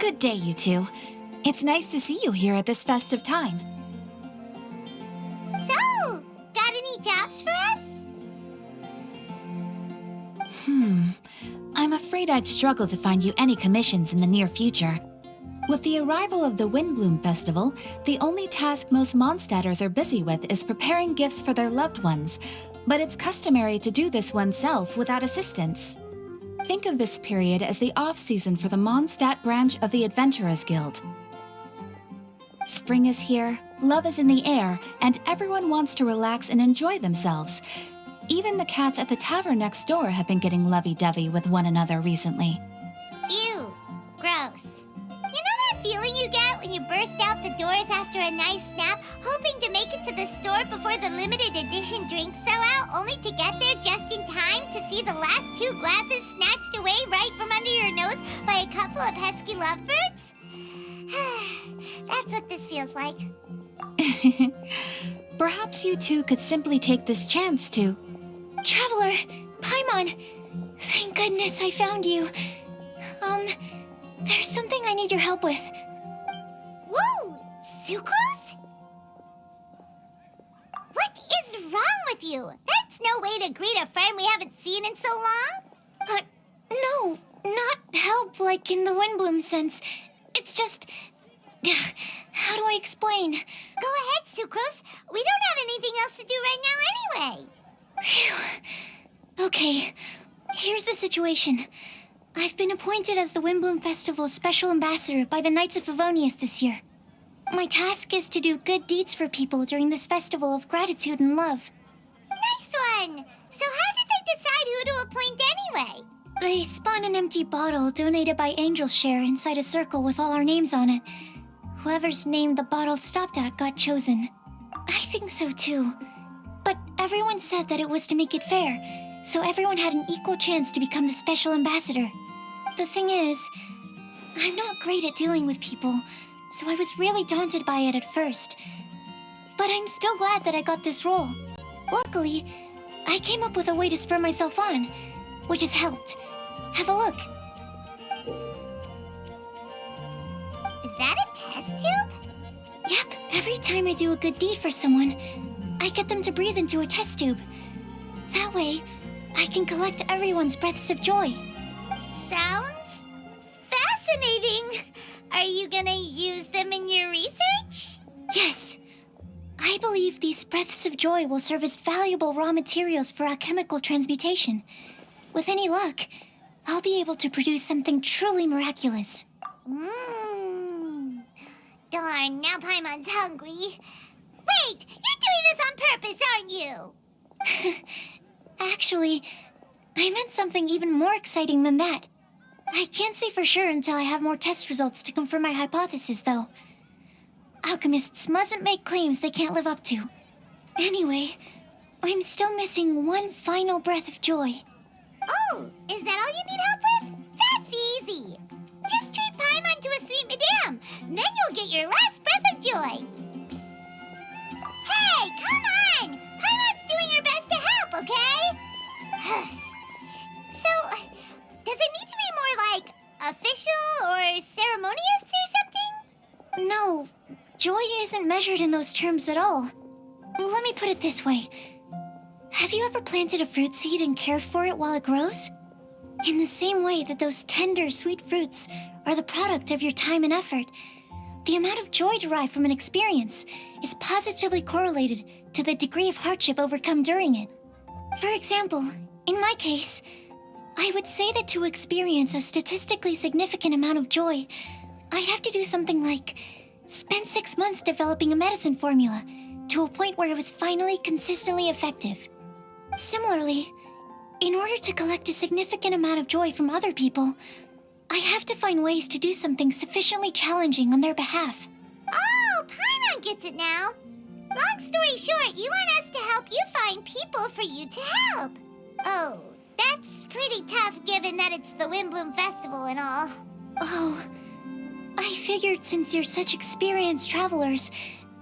Good day, you two. It's nice to see you here at this festive time. So, got any jobs for us? I'm afraid I'd struggle to find you any commissions in the near future. With the arrival of the Windbloom Festival, the only task most Mondstadters are busy with is preparing gifts for their loved ones, but it's customary to do this oneself without assistance. Think of this period as the off-season for the Mondstadt branch of the Adventurers Guild. Spring is here, love is in the air, and everyone wants to relax and enjoy themselves. Even the cats at the tavern next door have been getting lovey-dovey with one another recently. Ew, gross. You know that feeling you get when you burst out the doors after a nice nap, hoping to make it to the store before the limited edition drinks sell out, only to get there just in time to see the last 2 glasses snatched away right from under your nose by a couple of pesky lovebirds? That's what this feels like. Perhaps you two could simply take this chance to... Traveler, Paimon, thank goodness I found you. There's something I need your help with. Whoa, Sucrose? What is wrong with you? That's no way to greet a friend we haven't seen in so long. No, not help like in the Windbloom sense. It's just... How do I explain? Go ahead, Sucrose. We don't have anything else to do right now anyway. Phew. Okay, here's the situation. I've been appointed as the Windbloom Festival's special ambassador by the Knights of Favonius this year. My task is to do good deeds for people during this festival of gratitude and love. Nice one! So how did they decide who to appoint anyway? They spun an empty bottle donated by Angel's Share inside a circle with all our names on it. Whoever's name the bottle stopped at got chosen. I think so too. But everyone said that it was to make it fair, so everyone had an equal chance to become the special ambassador. The thing is, I'm not great at dealing with people, so I was really daunted by it at first. But I'm still glad that I got this role. Luckily, I came up with a way to spur myself on, which has helped. Have a look. Is that a test tube? Yep, every time I do a good deed for someone, I get them to breathe into a test tube. That way, I can collect everyone's breaths of joy. Sounds fascinating. Are you gonna use them in your research? Yes. I believe these breaths of joy will serve as valuable raw materials for alchemical transmutation. With any luck, I'll be able to produce something truly miraculous. Darn, now Paimon's hungry. Wait, you're doing this on purpose, aren't you? Actually, I meant something even more exciting than that. I can't say for sure until I have more test results to confirm my hypothesis, though. Alchemists mustn't make claims they can't live up to. Anyway, I'm still missing one final breath of joy. Oh, is that all you need help with? That's easy. Just treat Paimon to a sweet madame. Then you'll get your last breath of joy. Hey, come on! Paimon's doing her best to help, okay? So, does it need to be more like official or ceremonious or something? No, joy isn't measured in those terms at all. Let me put it this way. Have you ever planted a fruit seed and cared for it while it grows? In the same way that those tender, sweet fruits are the product of your time and effort, the amount of joy derived from an experience is positively correlated to the degree of hardship overcome during it. For example, in my case, I would say that to experience a statistically significant amount of joy, I'd have to do something like spend 6 months developing a medicine formula to a point where it was finally consistently effective. Similarly, in order to collect a significant amount of joy from other people, I have to find ways to do something sufficiently challenging on their behalf. Oh, Paimon gets it now. Long story short, you want us to help you find people for you to help. Oh, that's pretty tough given that it's the Windbloom Festival and all. Oh, I figured since you're such experienced travelers,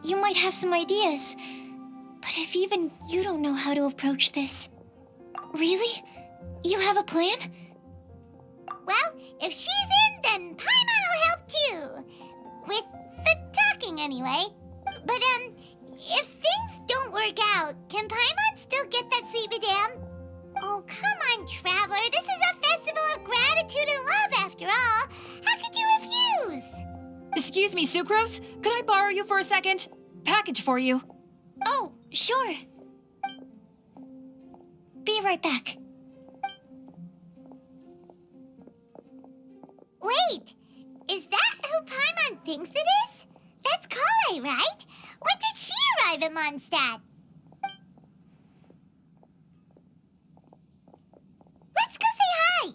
you might have some ideas. But if even you don't know how to approach this... Really? You have a plan? Well, if she's in, then Paimon will help too. you. With the talking, anyway. But, if things don't work out, can Paimon still get that sweet madame? Oh, come on, Traveler. This is a festival of gratitude and love, after all. How could you refuse? Excuse me, Sucrose? Could I borrow you for a second? Package for you. Oh, sure. Be right back. Wait, is that who Paimon thinks it is? That's Kale, right? When did she arrive at Mondstadt? Let's go say hi!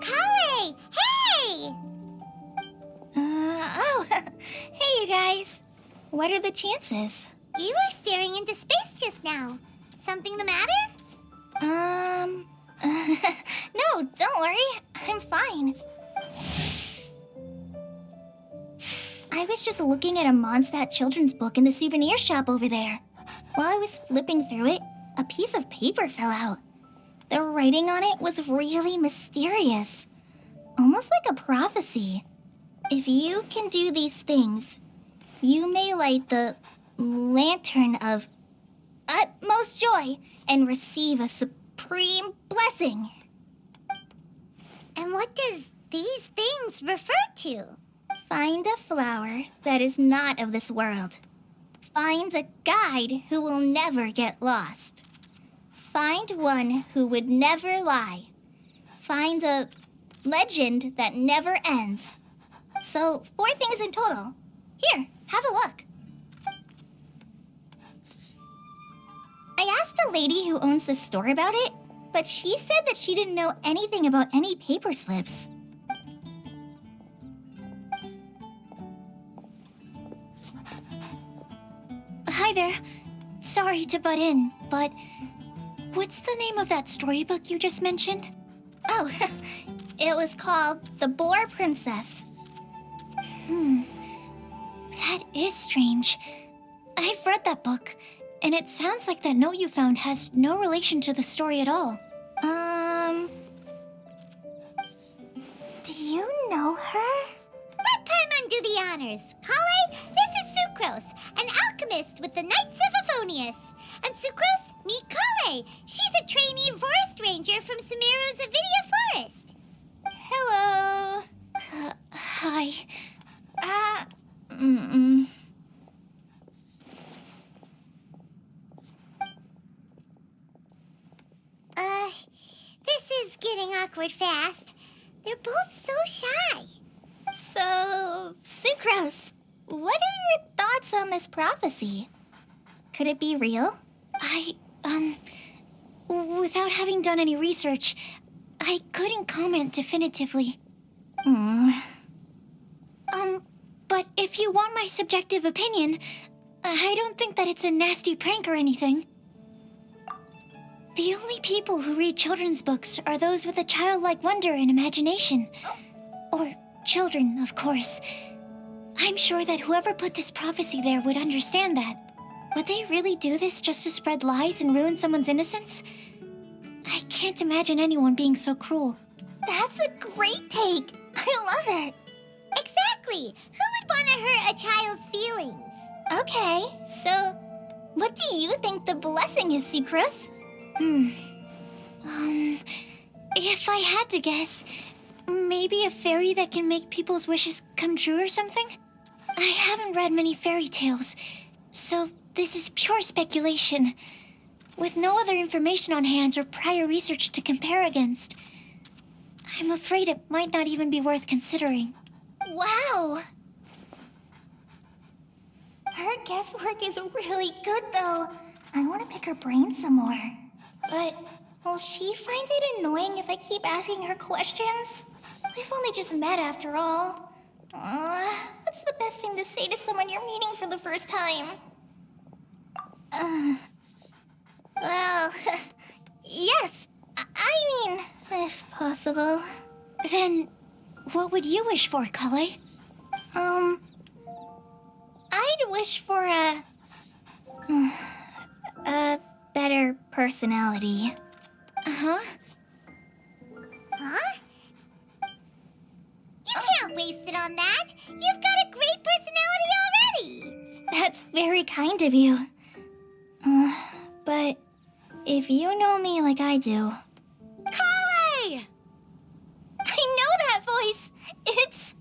Kale! Hey! Hey, you guys. What are the chances? You were staring into space just now. Something the matter? No, don't worry. I'm fine. I was just looking at a Mondstadt children's book in the souvenir shop over there. While I was flipping through it, a piece of paper fell out. The writing on it was really mysterious. Almost like a prophecy. If you can do these things, you may light the lantern of utmost joy and receive a supreme blessing. And what does these things refer to? Find a flower that is not of this world. Find a guide who will never get lost. Find one who would never lie. Find a legend that never ends. So, 4 things in total. Here, have a look. I asked a lady who owns the store about it, but she said that she didn't know anything about any paper slips. Hi there. Sorry to butt in, but what's the name of that storybook you just mentioned? Oh, it was called The Boar Princess. That is strange. I've read that book, and it sounds like that note you found has no relation to the story at all. Do you know her? Let Paimon do the honors. Kale, this is Sucrose, an alchemist with the Knights of Favonius. And Sucrose, meet Kale. She's a trainee forest ranger from Sumeru's Avidia Forest. Hello. Hi. This is getting awkward fast. They're both so shy. So, Sucrose, what are your thoughts on this prophecy? Could it be real? Without having done any research, I couldn't comment definitively. But if you want my subjective opinion, I don't think that it's a nasty prank or anything. The only people who read children's books are those with a childlike wonder and imagination. Or children, of course. I'm sure that whoever put this prophecy there would understand that. Would they really do this just to spread lies and ruin someone's innocence? I can't imagine anyone being so cruel. That's a great take. I love it. Exactly. Who would want to hurt a child's feelings? Okay, so what do you think the blessing is, Sucrose? If I had to guess, maybe a fairy that can make people's wishes come true or something? I haven't read many fairy tales, so this is pure speculation. With no other information on hand or prior research to compare against, I'm afraid it might not even be worth considering. Wow! Her guesswork is really good, though. I want to pick her brain some more. But will she find it annoying if I keep asking her questions? We've only just met after all. What's the best thing to say to someone you're meeting for the first time? Well, yes, I mean, if possible. Then, what would you wish for, Kale? I'd wish for a better personality. Uh-huh. Huh? You can't waste it on that. You've got a great personality already. That's very kind of you. But if you know me like I do... Kale! I know that voice. It's...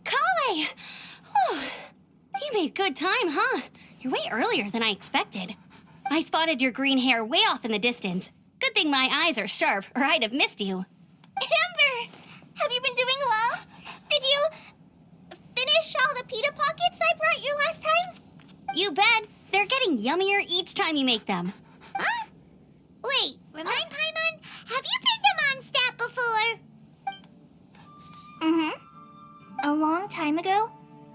Kale! Whew. You made good time, huh? You're way earlier than I expected. I spotted your green hair way off in the distance. Good thing my eyes are sharp, or I'd have missed you. Amber! Have you been doing well? Did you finish all the pita pockets I brought you last time? You bet. They're getting yummier each time you make them. Huh? Wait, remind Paimon, have you been to Mondstadt before? Mm-hmm. A long time ago,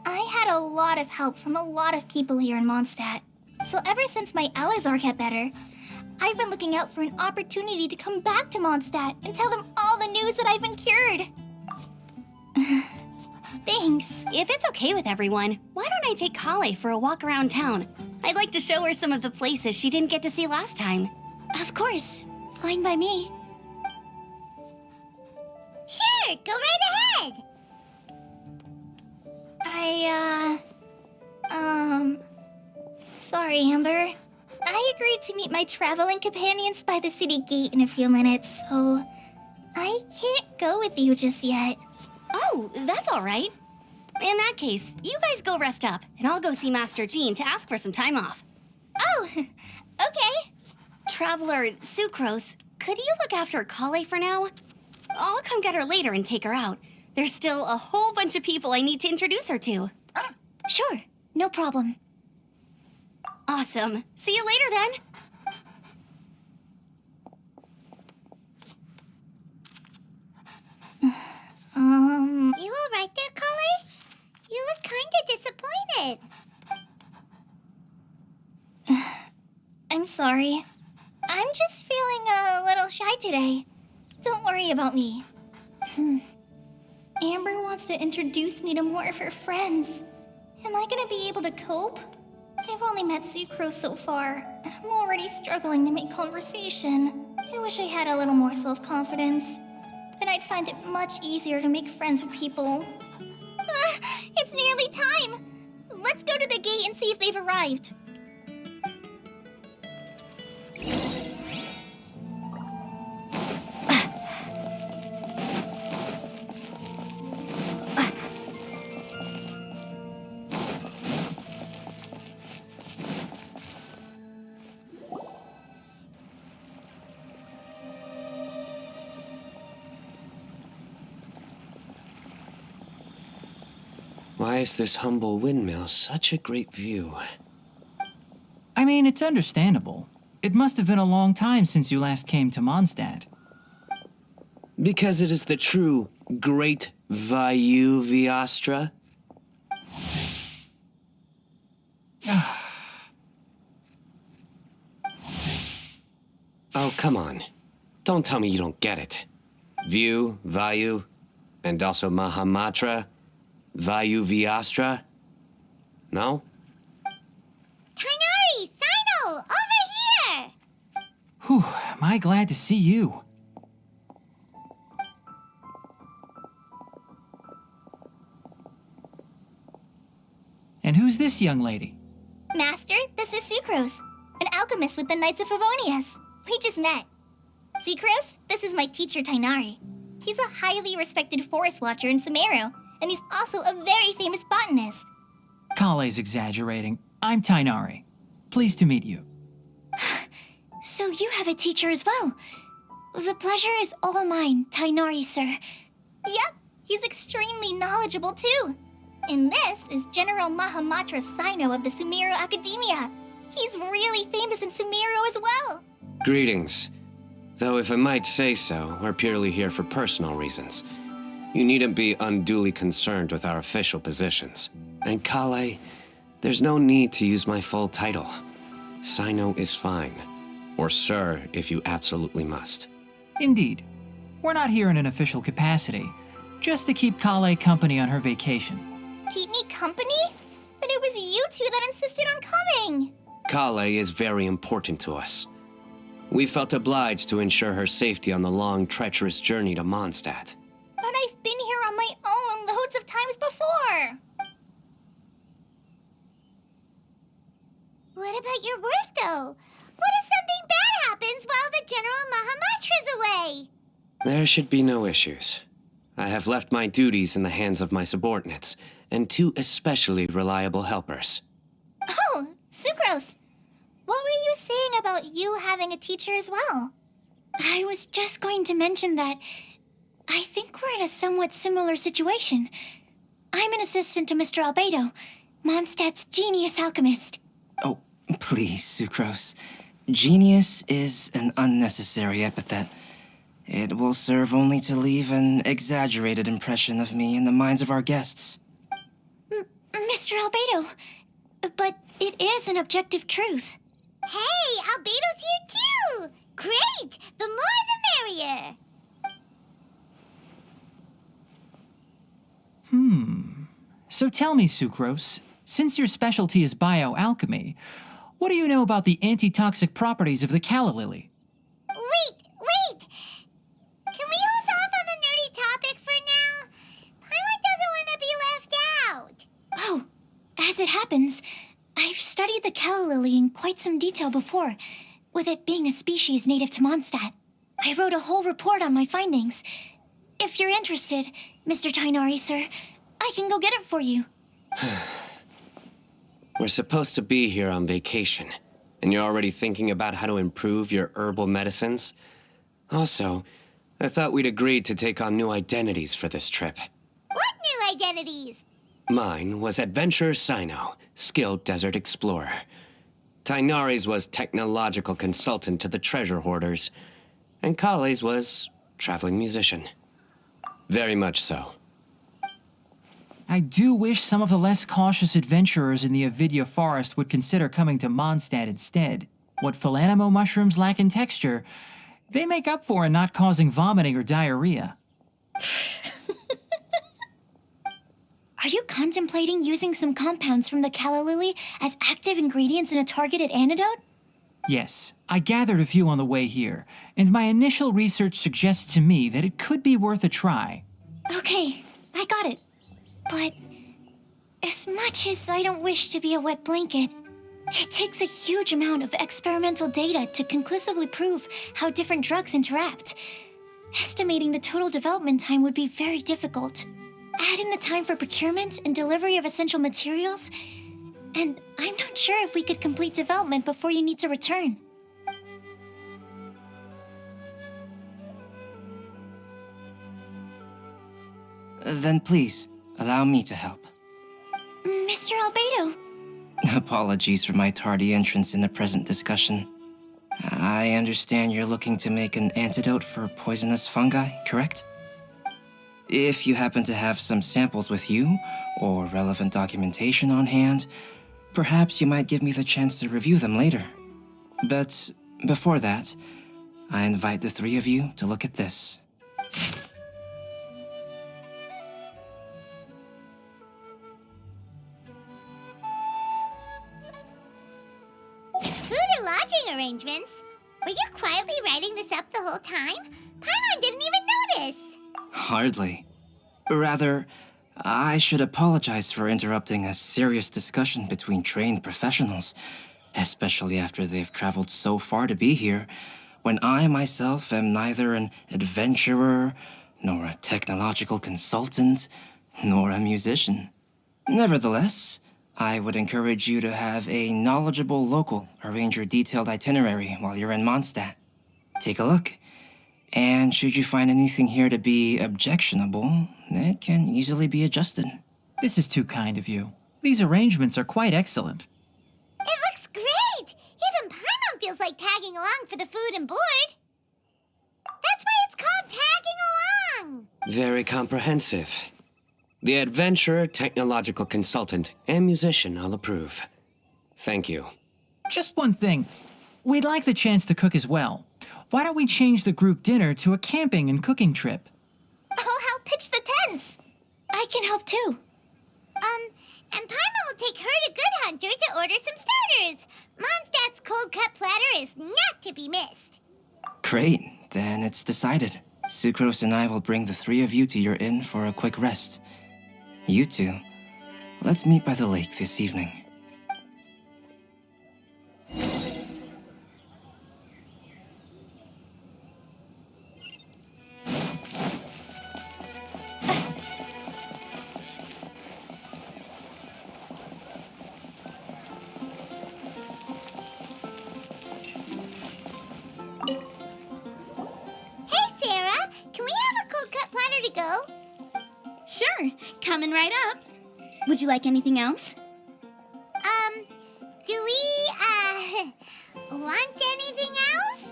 I had a lot of help from a lot of people here in Mondstadt. So ever since my Elazar got better, I've been looking out for an opportunity to come back to Mondstadt and tell them all the news that I've been cured. Thanks. If it's okay with everyone, why don't I take Kale for a walk around town? I'd like to show her some of the places she didn't get to see last time. Of course. Fine by me. Sure, go right ahead. Sorry, Amber. I agreed to meet my traveling companions by the city gate in a few minutes, so I can't go with you just yet. Oh, that's all right. In that case, you guys go rest up, and I'll go see Master Jean to ask for some time off. Oh, okay. Traveler Sucrose, could you look after Kale for now? I'll come get her later and take her out. There's still a whole bunch of people I need to introduce her to. Sure, no problem. Awesome. See you later then. You all right there, Kale? You look kinda disappointed. I'm sorry. I'm just feeling a little shy today. Don't worry about me. Amber wants to introduce me to more of her friends. Am I gonna be able to cope? I've only met Sucrose so far, and I'm already struggling to make conversation. I wish I had a little more self-confidence. Then I'd find it much easier to make friends with people. It's nearly time! Let's go to the gate and see if they've arrived. Why is this humble windmill such a great view? I mean, it's understandable. It must have been a long time since you last came to Mondstadt. Because it is the true Great Vayu Viastra? Oh, come on. Don't tell me you don't get it. View, Vayu, and also Mahamatra, Vayu Viastra? No? Kainari! Sino! Over here! Whew, am I glad to see you. And who's this young lady? Master, this is Sucrose, an alchemist with the Knights of Favonius. We just met. Sucrose, this is my teacher Tainari. He's a highly respected forest watcher in Sumeru, and he's also a very famous botanist. Kale's exaggerating. I'm Tainari. Pleased to meet you. So you have a teacher as well. The pleasure is all mine, Tainari, sir. Yep, he's extremely knowledgeable too. And this is General Mahamatra Sino of the Sumeru Academia. He's really famous in Sumeru as well. Greetings. Though if I might say so, we're purely here for personal reasons. You needn't be unduly concerned with our official positions. And Kale, There's no need to use my full title. Sino is fine. Or sir, if you absolutely must. Indeed. We're not here in an official capacity, just to keep Kale company on her vacation. Keep me company? But it was you two that insisted on coming. Kale is very important to us. We felt obliged to ensure her safety on the long, treacherous journey to Mondstadt. But I've been here on my own loads of times before. What about your work, though? What if something bad happens while the General Mahamatra's away? There should be no issues. I have left my duties in the hands of my subordinates, and 2 especially reliable helpers. Oh, Sucrose. What were you saying about you having a teacher as well? I was just going to mention that I think we're in a somewhat similar situation. I'm an assistant to Mr. Albedo, Mondstadt's genius alchemist. Oh, please, Sucrose. Genius is an unnecessary epithet. It will serve only to leave an exaggerated impression of me in the minds of our guests. Mr. Albedo, but it is an objective truth. Hey, Albedo's here too! Great! The more the merrier! So tell me, Sucrose, since your specialty is bioalchemy, what do you know about the antitoxic properties of the calla lily? Wait! Can we hold off on the nerdy topic for now? Paimon doesn't want to be left out. Oh, as it happens, I've studied the calla lily in quite some detail before, with it being a species native to Mondstadt. I wrote a whole report on my findings. If you're interested, Mr. Tainari, sir, I can go get it for you. We're supposed to be here on vacation, and you're already thinking about how to improve your herbal medicines? Also, I thought we'd agreed to take on new identities for this trip. What new identities? Mine was Adventurer Sino, skilled desert explorer. Tainari's was technological consultant to the treasure hoarders, and Kale's was traveling musician. Very much so. I do wish some of the less cautious adventurers in the Avidya forest would consider coming to Mondstadt instead. What Philanimo mushrooms lack in texture, they make up for in not causing vomiting or diarrhea. Are you contemplating using some compounds from the calla lily as active ingredients in a targeted antidote? Yes, I gathered a few on the way here, and my initial research suggests to me that it could be worth a try. Okay, I got it. But as much as I don't wish to be a wet blanket, it takes a huge amount of experimental data to conclusively prove how different drugs interact. Estimating the total development time would be very difficult. Add in the time for procurement and delivery of essential materials, and I'm not sure if we could complete development before you need to return. Then please, allow me to help. Mr. Albedo, Apologies for my tardy entrance in the present discussion. I understand you're looking to make an antidote for poisonous fungi, correct? If you happen to have some samples with you, or relevant documentation on hand, perhaps you might give me the chance to review them later. But before that, I invite the 3 of you to look at this. Food and lodging arrangements? Were you quietly writing this up the whole time? Paimon didn't even notice. Hardly. Rather, I should apologize for interrupting a serious discussion between trained professionals, especially after they've traveled so far to be here, when I myself am neither an adventurer, nor a technological consultant, nor a musician. Nevertheless, I would encourage you to have a knowledgeable local arrange your detailed itinerary while you're in Mondstadt. Take a look, and should you find anything here to be objectionable, it can easily be adjusted. This is too kind of you. These arrangements are quite excellent. It looks great! Even Paimon feels like tagging along for the food and board. That's why it's called tagging along! Very comprehensive. The adventurer, technological consultant, and musician all approve. Thank you. Just one thing. We'd like the chance to cook as well. Why don't we change the group dinner to a camping and cooking trip? I'll help pitch the tents. I can help too. And Paimon will take her to Good Hunter to order some starters. Mondstadt's cold cut platter is not to be missed. Great, then it's decided. Sucrose and I will bring the three of you to your inn for a quick rest. You two, let's meet by the lake this evening. Hey, Sarah, can we have a cold cut platter to go? Sure, coming right up. Would you like anything else? Do we, want anything else?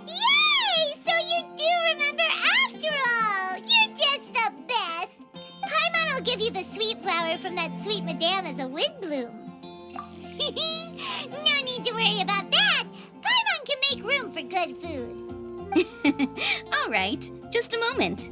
Yay! So you do remember after all! You're just the best! Paimon will give you the sweet flower from that sweet madame as a wind bloom. No need to worry about that! Paimon can make room for good food. All right, just a moment.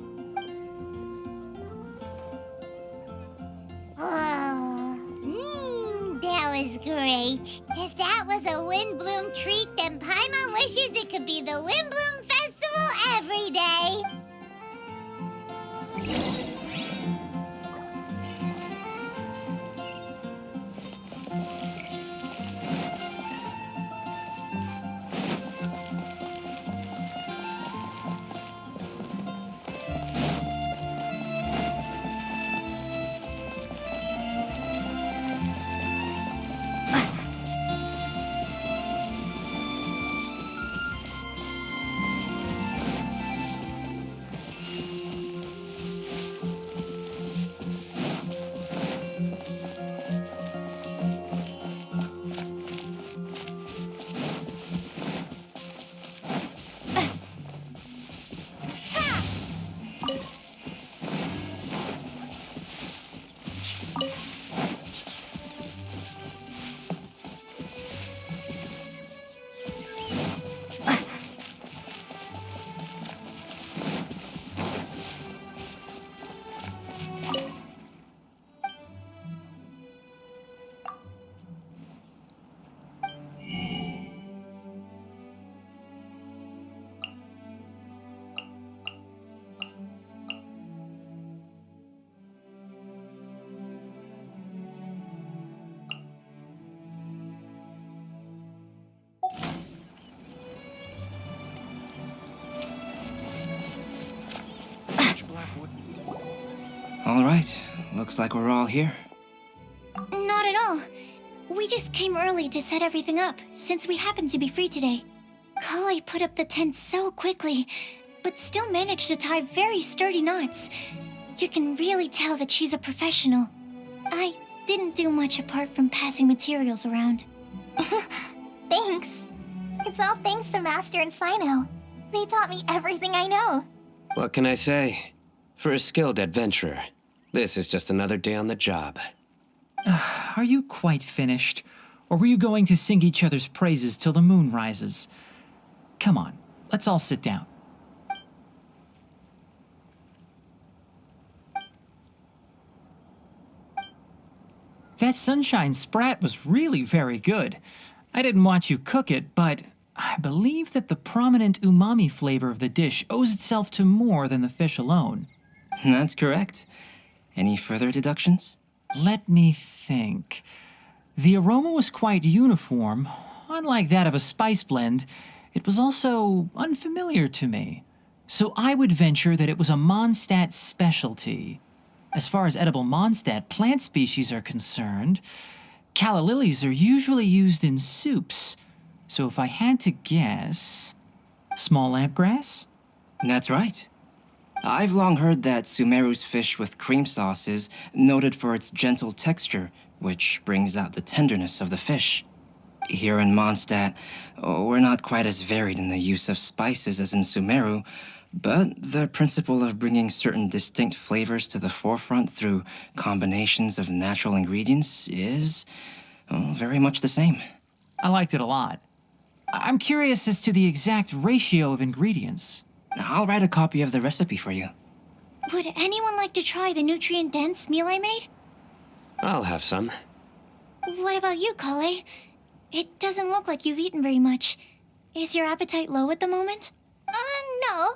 That was great. If that was a wind bloom treat, then Paimon wishes it could be the Wind Bloom Festival every day. All right, looks like we're all here. Not at all. We just came early to set everything up, since we happen to be free today. Kali put up the tent so quickly, but still managed to tie very sturdy knots. You can really tell that she's a professional. I didn't do much apart from passing materials around. Thanks. It's all thanks to Master and Sino. They taught me everything I know. What can I say? For a skilled adventurer, this is just another day on the job. Are you quite finished? Or were you going to sing each other's praises till the moon rises? Come on, let's all sit down. That sunshine sprat was really very good. I didn't watch you cook it, but I believe that the prominent umami flavor of the dish owes itself to more than the fish alone. That's correct. Any further deductions? Let me think. The aroma was quite uniform. Unlike that of a spice blend, it was also unfamiliar to me. So I would venture that it was a Mondstadt specialty. As far as edible Mondstadt plant species are concerned, calla lilies are usually used in soups. So if I had to guess... small lampgrass? That's right. I've long heard that Sumeru's fish with cream sauce is noted for its gentle texture, which brings out the tenderness of the fish. Here in Mondstadt, we're not quite as varied in the use of spices as in Sumeru, But the principle of bringing certain distinct flavors to the forefront through combinations of natural ingredients is, well, very much the same. I liked it a lot. I'm curious as to the exact ratio of ingredients. I'll write a copy of the recipe for you. Would anyone like to try the nutrient-dense meal I made? I'll have some. What about you, Kale? It doesn't look like you've eaten very much. Is your appetite low at the moment? No.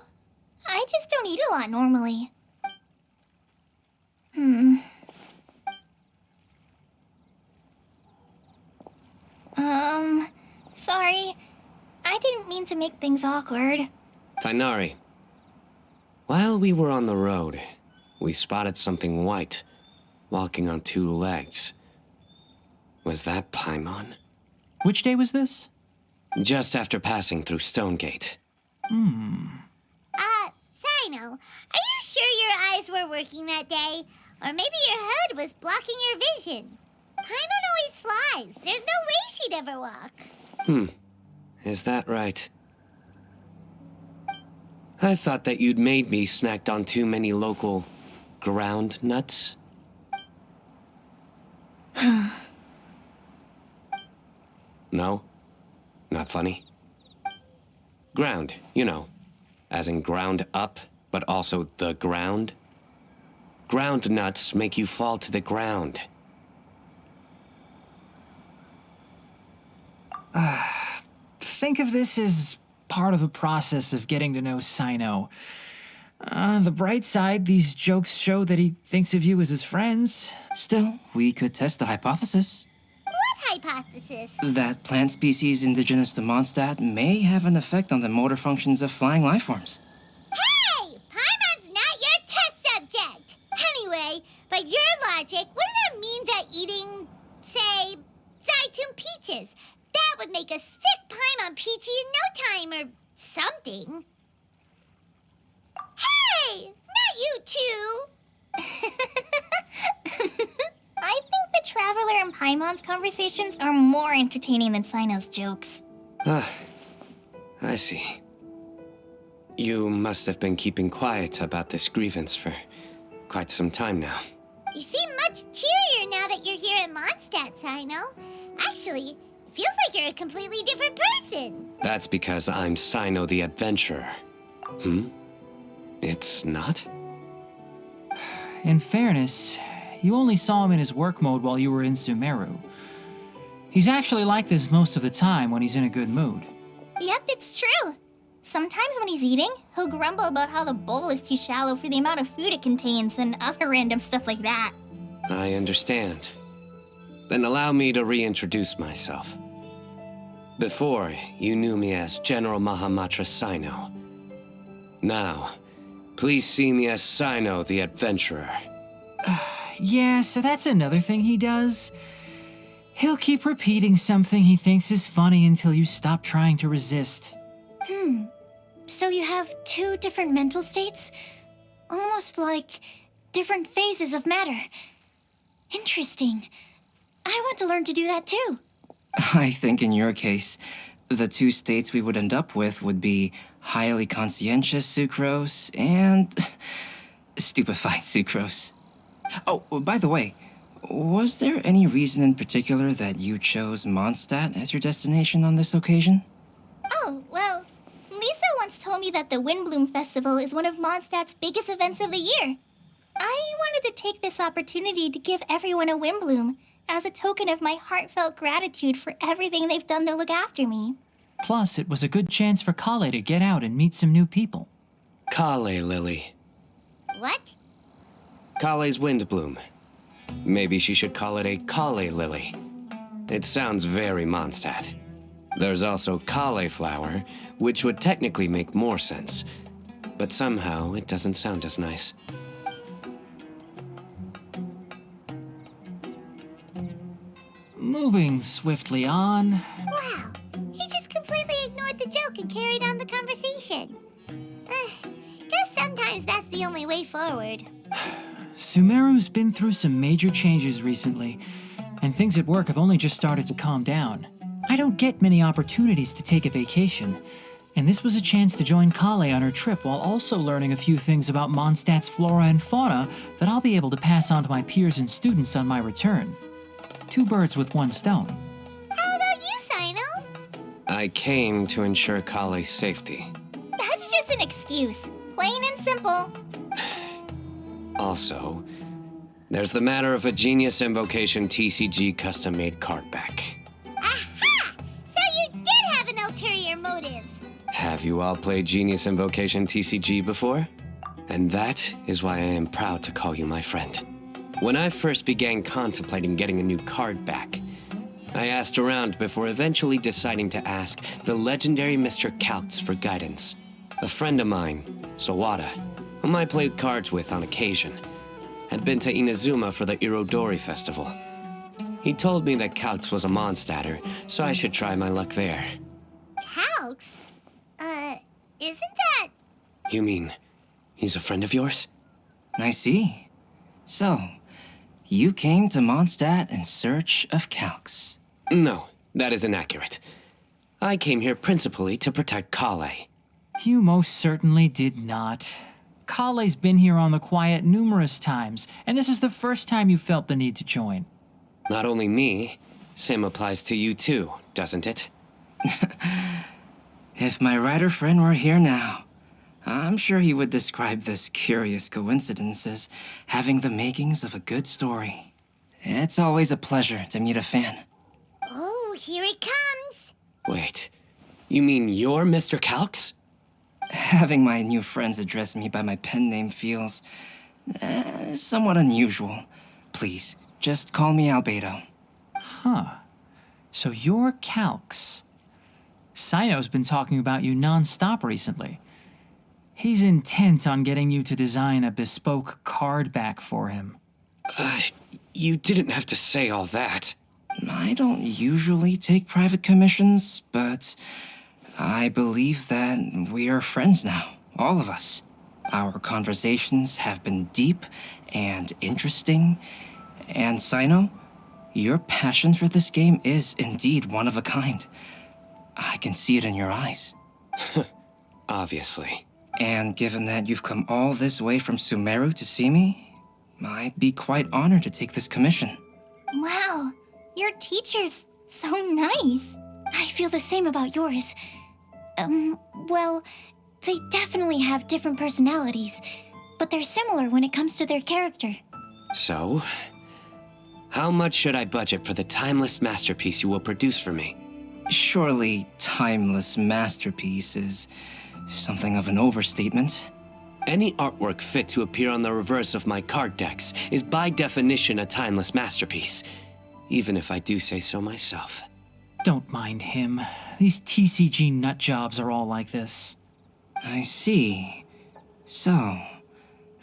I just don't eat a lot normally. Sorry. I didn't mean to make things awkward. Tainari. While we were on the road, we spotted something white, walking on two legs. Was that Paimon? Which day was this? Just after passing through Stonegate. Sino, are you sure your eyes were working that day? Or maybe your hood was blocking your vision? Paimon always flies. There's no way she'd ever walk. Is that right? I thought that you'd made me snacked on too many local ground nuts. No? Not funny? Ground, you know. As in ground up, but also the ground. Ground nuts make you fall to the ground. Think of this as part of the process of getting to know Sino. On the bright side, these jokes show that he thinks of you as his friends. Still, we could test the hypothesis. What hypothesis? That plant species indigenous to Mondstadt may have an effect on the motor functions of flying life forms. Hey! Paimon's not your test subject! Anyway, by your logic, wouldn't that mean that eating, say, Zaitun peaches, that would make a sick Paimon peachy in no time or something? Hey! Not you two! I think the Traveler and Paimon's conversations are more entertaining than Sino's jokes. I see. You must have been keeping quiet about this grievance for quite some time now. You seem much cheerier now that you're here at Mondstadt, Sino. Actually, it feels like you're a completely different person. That's because I'm Sino the Adventurer. It's not? In fairness, you only saw him in his work mode while you were in Sumeru. He's actually like this most of the time when he's in a good mood. Yep, it's true. Sometimes when he's eating, he'll grumble about how the bowl is too shallow for the amount of food it contains and other random stuff like that. I understand. Then allow me to reintroduce myself. Before, you knew me as General Mahamatra Sino. Now, please see me as Sino the Adventurer. Yeah, so that's another thing he does. He'll keep repeating something he thinks is funny until you stop trying to resist. So you have two different mental states? Almost like different phases of matter. Interesting. I want to learn to do that too. I think in your case, the two states we would end up with would be highly conscientious sucrose and stupefied sucrose. Oh, by the way, was there any reason in particular that you chose Mondstadt as your destination on this occasion? Oh, well, Lisa once told me that the Windbloom Festival is one of Mondstadt's biggest events of the year. I wanted to take this opportunity to give everyone a Windbloom as a token of my heartfelt gratitude for everything they've done to look after me. Plus, it was a good chance for Kale to get out and meet some new people. Kale Lily. What? Kale's Windbloom. Maybe she should call it a Kale Lily. It sounds very Mondstadt. There's also cauliflower, which would technically make more sense. But somehow, it doesn't sound as nice. Moving swiftly on. Wow, he just completely ignored the joke and carried on the conversation. Guess sometimes that's the only way forward. Sumeru's been through some major changes recently, and things at work have only just started to calm down. I don't get many opportunities to take a vacation, And this was a chance to join Kale on her trip while also learning a few things about Mondstadt's flora and fauna that I'll be able to pass on to my peers and students on my return. 2 birds with 1 stone. How about you, Sino? I came to ensure Kale's safety. That's just an excuse. Plain and simple. Also, there's the matter of a Genius Invocation TCG custom-made card back. Aha! So you did have an ulterior motive. Have you all played Genius Invocation TCG before? And that is why I am proud to call you my friend. When I first began contemplating getting a new card back, I asked around before eventually deciding to ask the legendary Mr. Calx for guidance. A friend of mine, Sawada, whom I played cards with on occasion, had been to Inazuma for the Irodori festival. He told me that Calx was a Mondstadter, so I should try my luck there. Calx? Isn't that... You mean, he's a friend of yours? I see. So, you came to Mondstadt in search of Calx. No, that is inaccurate. I came here principally to protect Kale. You most certainly did not. Kale's been here on the quiet numerous times, and this is the first time you felt the need to join. Not only me, same applies to you too, doesn't it? If my writer friend were here now, I'm sure he would describe this curious coincidence as having the makings of a good story. It's always a pleasure to meet a fan. Oh, here it comes. Wait, you mean you're Mr. Calx? Having my new friends address me by my pen name feels somewhat unusual. Please, just call me Albedo. Huh. So you're Calx. Sino's been talking about you non-stop recently. He's intent on getting you to design a bespoke card back for him. You didn't have to say all that. I don't usually take private commissions, but I believe that we are friends now, all of us. Our conversations have been deep and interesting, and Sino, your passion for this game is indeed one of a kind. I can see it in your eyes. Obviously. And given that you've come all this way from Sumeru to see me, I'd be quite honored to take this commission. Wow, your teacher's so nice. I feel the same about yours. Well, they definitely have different personalities, but they're similar when it comes to their character. So, how much should I budget for the timeless masterpiece you will produce for me? Surely, timeless masterpiece is something of an overstatement. Any artwork fit to appear on the reverse of my card decks is by definition a timeless masterpiece, even if I do say so myself. Don't mind him. These TCG nutjobs are all like this. I see. So,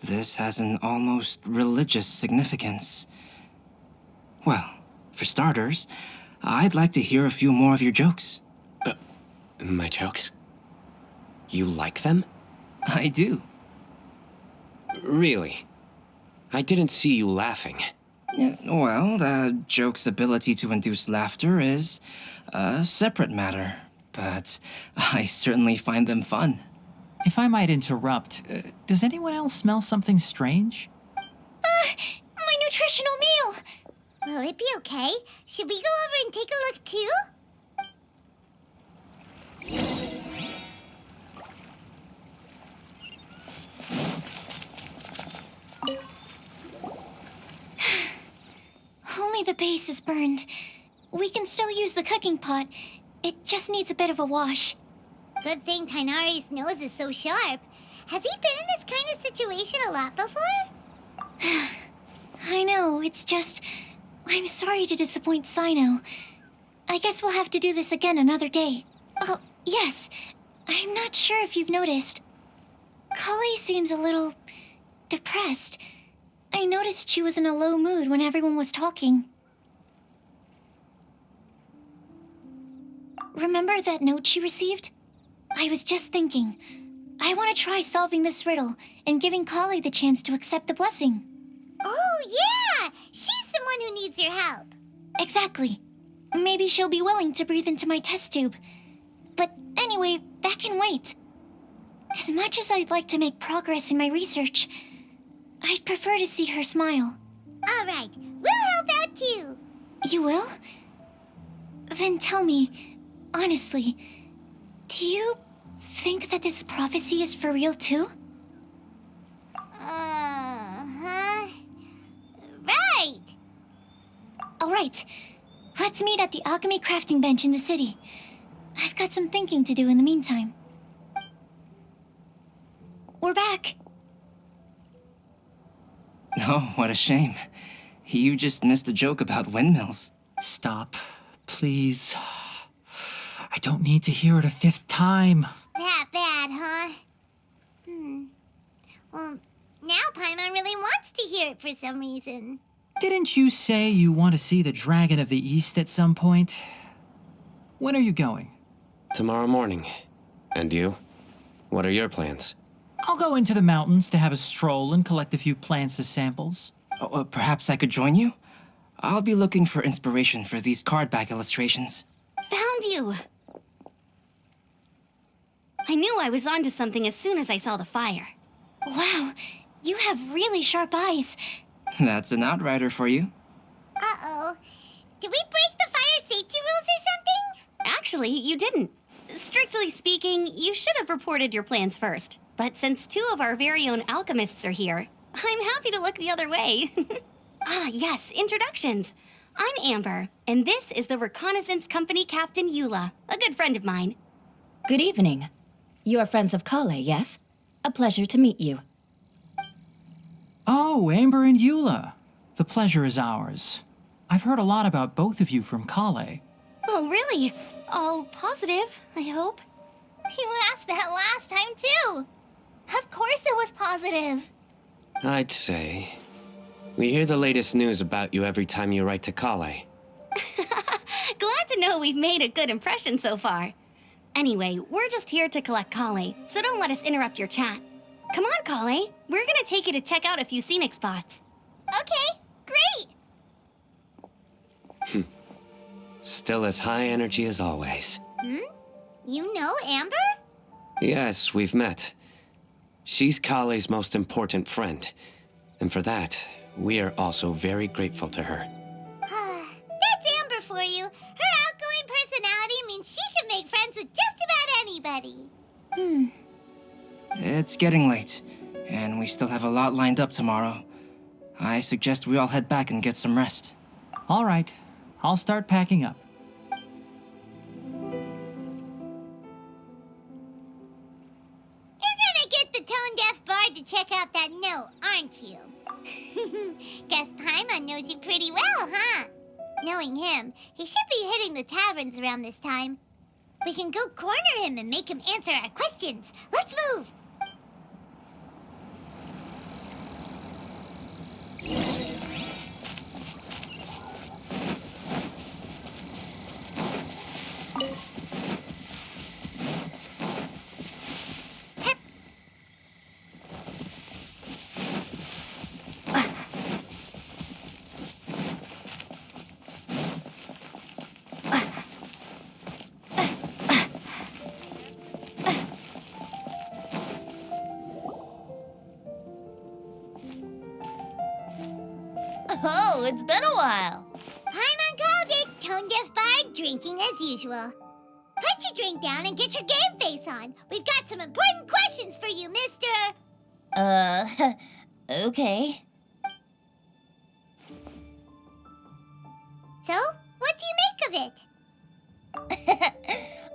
this has an almost religious significance. Well, for starters, I'd like to hear a few more of your jokes. My jokes? You like them? I do. Really? I didn't see you laughing. Well, the joke's ability to induce laughter is a separate matter, but I certainly find them fun. If I might interrupt, does anyone else smell something strange? My nutritional meal! Will it be okay? Should we go over and take a look too? Only the base is burned. We can still use the cooking pot. It just needs a bit of a wash. Good thing Tainari's nose is so sharp. Has he been in this kind of situation a lot before? I know, it's just... I'm sorry to disappoint Sino. I guess we'll have to do this again another day. Oh, yes. I'm not sure if you've noticed. Kali seems a little... depressed. I noticed she was in a low mood when everyone was talking. Remember that note she received? I was just thinking. I want to try solving this riddle and giving Kali the chance to accept the blessing. Oh, yeah! She's someone who needs your help. Exactly. Maybe she'll be willing to breathe into my test tube. But anyway, that can wait. As much as I'd like to make progress in my research, I'd prefer to see her smile. All right, we'll help out too. You will? Then tell me, honestly, do you think that this prophecy is for real too? Huh? Right. All right, let's meet at the alchemy crafting bench in the city. I've got some thinking to do in the meantime. We're back. Oh, what a shame. You just missed a joke about windmills. Stop, please. I don't need to hear it a 5th time. That bad, huh? Well, now Paimon really wants to hear it for some reason. Didn't you say you want to see the Dragon of the East at some point? When are you going? Tomorrow morning. And you? What are your plans? I'll go into the mountains to have a stroll and collect a few plants as samples. Oh, perhaps I could join you? I'll be looking for inspiration for these card back illustrations. Found you! I knew I was onto something as soon as I saw the fire. Wow, you have really sharp eyes. That's an outrider for you. Uh-oh. Did we break the fire safety rules or something? Actually, you didn't. Strictly speaking, you should have reported your plans first. But since 2 of our very own alchemists are here, I'm happy to look the other way. Ah, yes, introductions. I'm Amber, and this is the Reconnaissance Company Captain Eula, a good friend of mine. Good evening. You are friends of Kale, yes? A pleasure to meet you. Oh, Amber and Eula. The pleasure is ours. I've heard a lot about both of you from Kale. Oh, really? All positive, I hope. You asked that last time, too. Of course it was positive. I'd say. We hear the latest news about you every time you write to Kale. Glad to know we've made a good impression so far. Anyway, we're just here to collect Kale, so don't let us interrupt your chat. Come on, Kale. We're gonna take you to check out a few scenic spots. Okay, great. Still as high energy as always. You know Amber? Yes, we've met. She's Kale's most important friend. And for that, we are also very grateful to her. That's Amber for you. Her outgoing personality means she can make friends with just about anybody. It's getting late, and we still have a lot lined up tomorrow. I suggest we all head back and get some rest. All right, I'll start packing up. You're gonna get the tone-deaf bard to check out that note, aren't you? Guess Paimon knows you pretty well, huh? Knowing him, he should be hitting the taverns around this time. We can go corner him and make him answer our questions. Let's move! Oh, it's been a while. Paimon called it, tone-deaf bard drinking as usual. Put your drink down and get your game face on. We've got some important questions for you, mister. Okay. So, what do you make of it?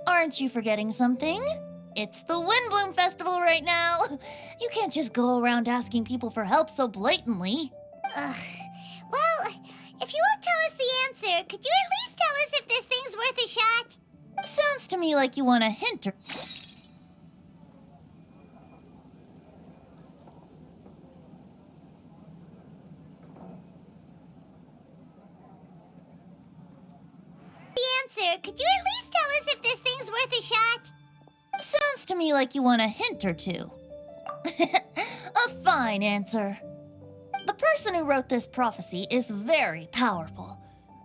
Aren't you forgetting something? It's the Windbloom Festival right now. You can't just go around asking people for help so blatantly. Well, if you won't tell us the answer, could you at least tell us if this thing's worth a shot? Sounds to me like you want a hint or... The answer, could you at least tell us if this thing's worth a shot? Sounds to me like you want a hint or two. A fine answer. The person who wrote this prophecy is very powerful.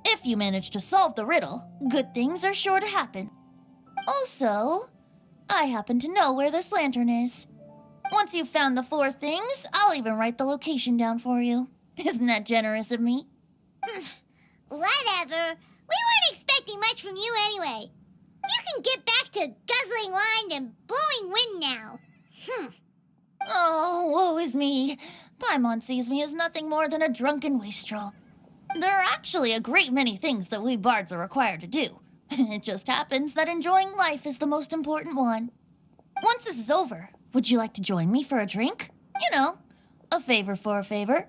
If you manage to solve the riddle, good things are sure to happen. Also, I happen to know where this lantern is. Once you've found the 4 things, I'll even write the location down for you. Isn't that generous of me? Whatever. We weren't expecting much from you anyway. You can get back to guzzling wine and blowing wind now. Oh, woe is me. Paimon sees me as nothing more than a drunken wastrel. There are actually a great many things that we bards are required to do. It just happens that enjoying life is the most important one. Once this is over, would you like to join me for a drink? You know, a favor for a favor.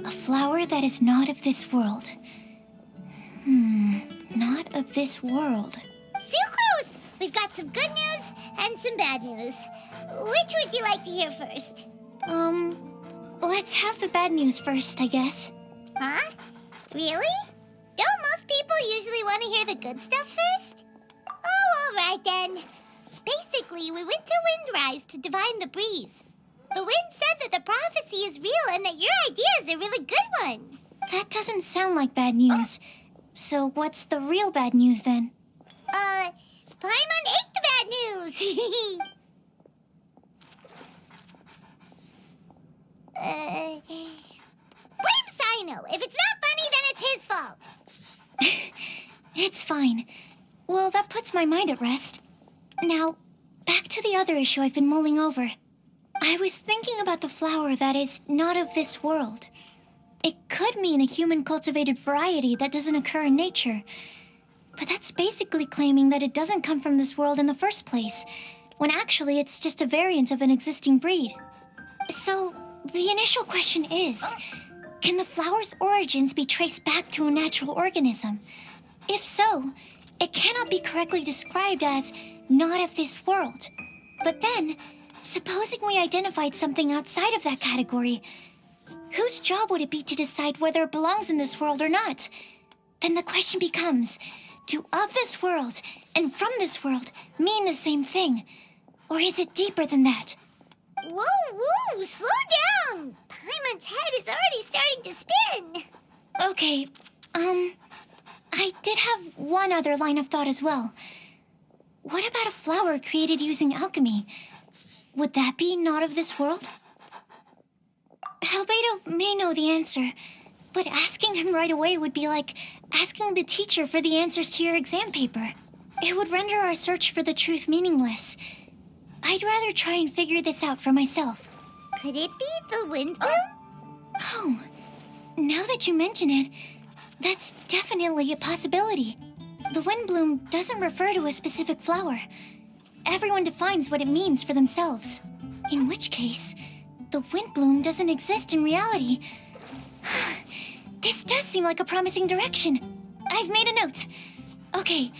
A flower that is not of this world. Not of this world. Sucrose! We've got some good news and some bad news. Which would you like to hear first? Let's have the bad news first, I guess. Huh? Really? Don't most people usually want to hear the good stuff first? Oh, all right then. Basically, we went to Windrise to divine the breeze. The wind said that the prophecy is real and that your idea is a really good one. That doesn't sound like bad news. So what's the real bad news then? Paimon ate the bad news. Blame Sino. If it's not funny, then it's his fault. It's fine. Well, that puts my mind at rest. Now, back to the other issue I've been mulling over. I was thinking about the flower that is not of this world. It could mean a human-cultivated variety that doesn't occur in nature. But that's basically claiming that it doesn't come from this world in the first place, when actually it's just a variant of an existing breed. So, the initial question is, can the flower's origins be traced back to a natural organism? If so, it cannot be correctly described as not of this world. But then, supposing we identified something outside of that category, whose job would it be to decide whether it belongs in this world or not? Then the question becomes, do of this world and from this world mean the same thing? Or is it deeper than that? Whoa, slow down! Paimon's head is already starting to spin. Okay, I did have one other line of thought as well. What about a flower created using alchemy? Would that be not of this world? Albedo may know the answer, but asking him right away would be like asking the teacher for the answers to your exam paper. It would render our search for the truth meaningless. I'd rather try and figure this out for myself. Could it be the wind bloom? Oh, now that you mention it, that's definitely a possibility. The wind bloom doesn't refer to a specific flower. Everyone defines what it means for themselves. In which case, the wind bloom doesn't exist in reality. This does seem like a promising direction. I've made a note. Okay,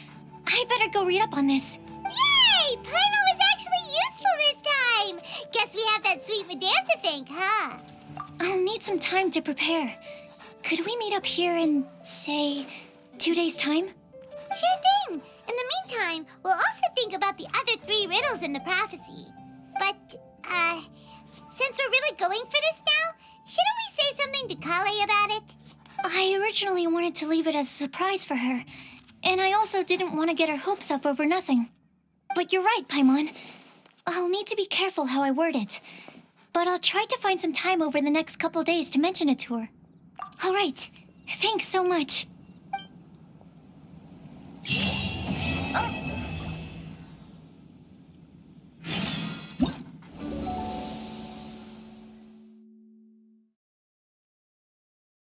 I better go read up on this. Yay! Paimon was actually useful this time! Guess we have that sweet madame to thank, huh? I'll need some time to prepare. Could we meet up here in, say, 2 days' time? Sure thing! In the meantime, we'll also think about the other 3 riddles in the prophecy. But, since we're really going for this now, shouldn't we say something to Kale about it? I originally wanted to leave it as a surprise for her, and I also didn't want to get her hopes up over nothing. But you're right, Paimon. I'll need to be careful how I word it. But I'll try to find some time over the next couple days to mention it to her. All right. Thanks so much.